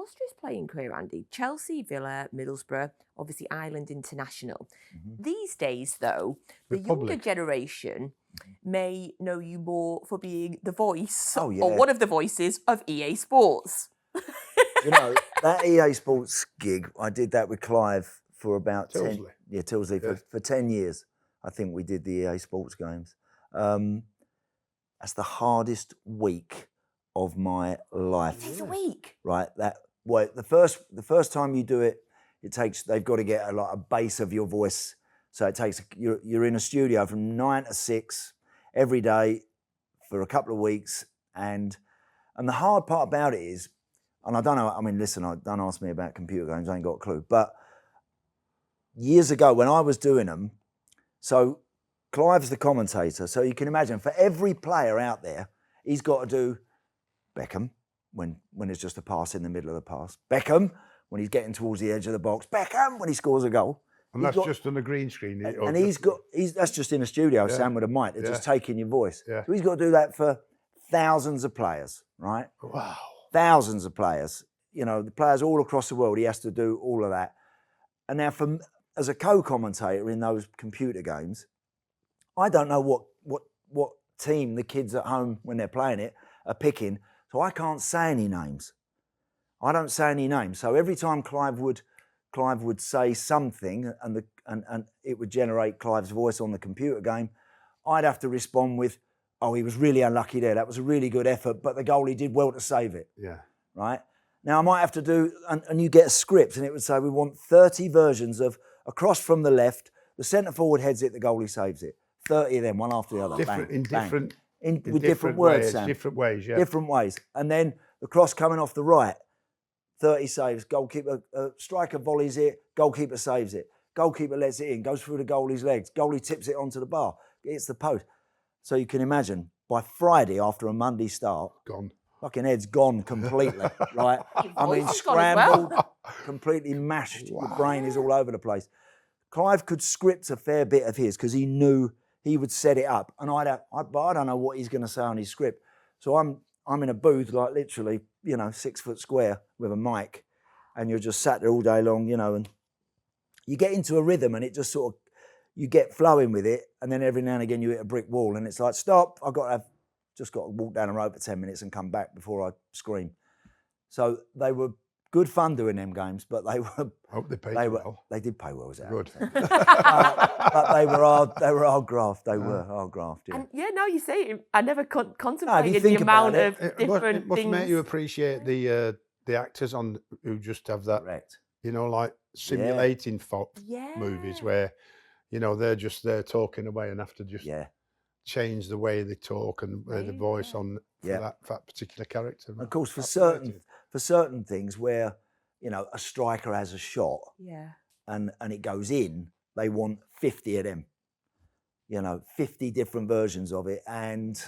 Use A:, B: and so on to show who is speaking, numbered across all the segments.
A: illustrious playing career, Andy. Chelsea, Villa, Middlesbrough, obviously Ireland International. These days, though, the younger generation may know you more for being the voice or one of the voices of EA Sports.
B: You know, that EA Sports gig, I did that with Clive for about
C: Tilsley.
B: Tilsley for 10 years. I think we did the EA Sports games. That's the hardest week of my life.
A: It's a week.
B: Right. The first time you do it, they've got to get a base of your voice. So it takes, you're in a studio from 9 to 6 every day for a couple of weeks. And the hard part about it is, and I don't know, I mean, listen, don't ask me about computer games, I ain't got a clue. But years ago when I was doing them, so Clive's the commentator. So you can imagine for every player out there, he's got to do Beckham when it's just a pass in the middle of the pass. Beckham when he's getting towards the edge of the box. Beckham when he scores a goal.
C: And that's just on the green screen.
B: That's just in a studio, Sam with a mic. They're just taking your voice. Yeah. So he's got to do that for thousands of players, right?
C: Wow.
B: Thousands of players. You know, the players all across the world, he has to do all of that. And now as a co-commentator in those computer games, I don't know what team the kids at home, when they're playing it, are picking. So I can't say any names. I don't say any names. So every time Clive would say something and it would generate Clive's voice on the computer game, I'd have to respond with, oh, he was really unlucky there. That was a really good effort, but the goalie did well to save it.
C: Yeah.
B: Right? Now I might have to do, and you get a script and it would say, we want 30 versions of across from the left, the centre forward heads it, the goalie saves it. 30 of them, one after the other. With different words,
C: ways,
B: Sam.
C: Different ways, yeah.
B: Different ways. And then the cross coming off the right, 30 saves, goalkeeper, striker volleys it, goalkeeper saves it. Goalkeeper lets it in, goes through the goalie's legs, goalie tips it onto the bar, hits the post. So you can imagine, by Friday after a Monday start,
C: gone.
B: Fucking head's gone completely, right? I mean, scrambled, completely mashed. Wow. Your brain is all over the place. Clive could script a fair bit of his because he knew he would set it up, and but I don't know what he's going to say on his script. So I'm in a booth, like literally, 6 foot square with a mic, and you're just sat there all day long, and you get into a rhythm, and it just sort of, you get flowing with it, and then every now and again you hit a brick wall, and it's like, stop! Just got to walk down the road for 10 minutes and come back before I scream. So they were good fun doing them games, but they were.
C: Hope they paid well.
B: They did pay well, was it?
C: Good.
B: But they were hard graft. They were hard graft. Yeah.
A: And now you say it, I never contemplated the amount of different
C: it must
A: things.
C: make you appreciate the actors who just have that.
B: Correct.
C: Like simulating movies where, they're just there talking away and have to just change the way they talk and the voice on for that particular character.
B: Of course, for certain things where a striker has a shot, and it goes in, they want 50 of them. 50 different versions of it, and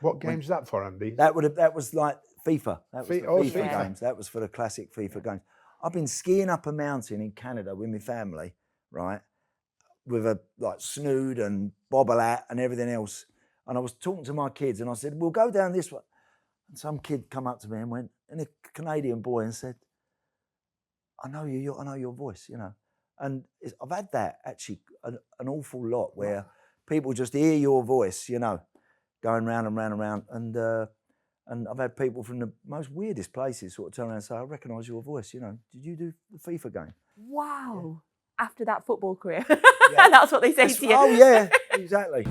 C: what game's that for, Andy?
B: That was like FIFA. That was for FIFA games. That was for the classic FIFA games. I've been skiing up a mountain in Canada with my family, right? With a snood and bobble hat and everything else. And I was talking to my kids and I said, we'll go down this way. And some kid come up to me and went, and a Canadian boy, and said, I know your voice, And I've had that actually an awful lot where people just hear your voice, going round and round and round. And I've had people from the most weirdest places sort of turn around and say, I recognise your voice, did you do the FIFA game?
A: Wow. After that football career. That's what they say to you.
B: Oh, yeah, exactly.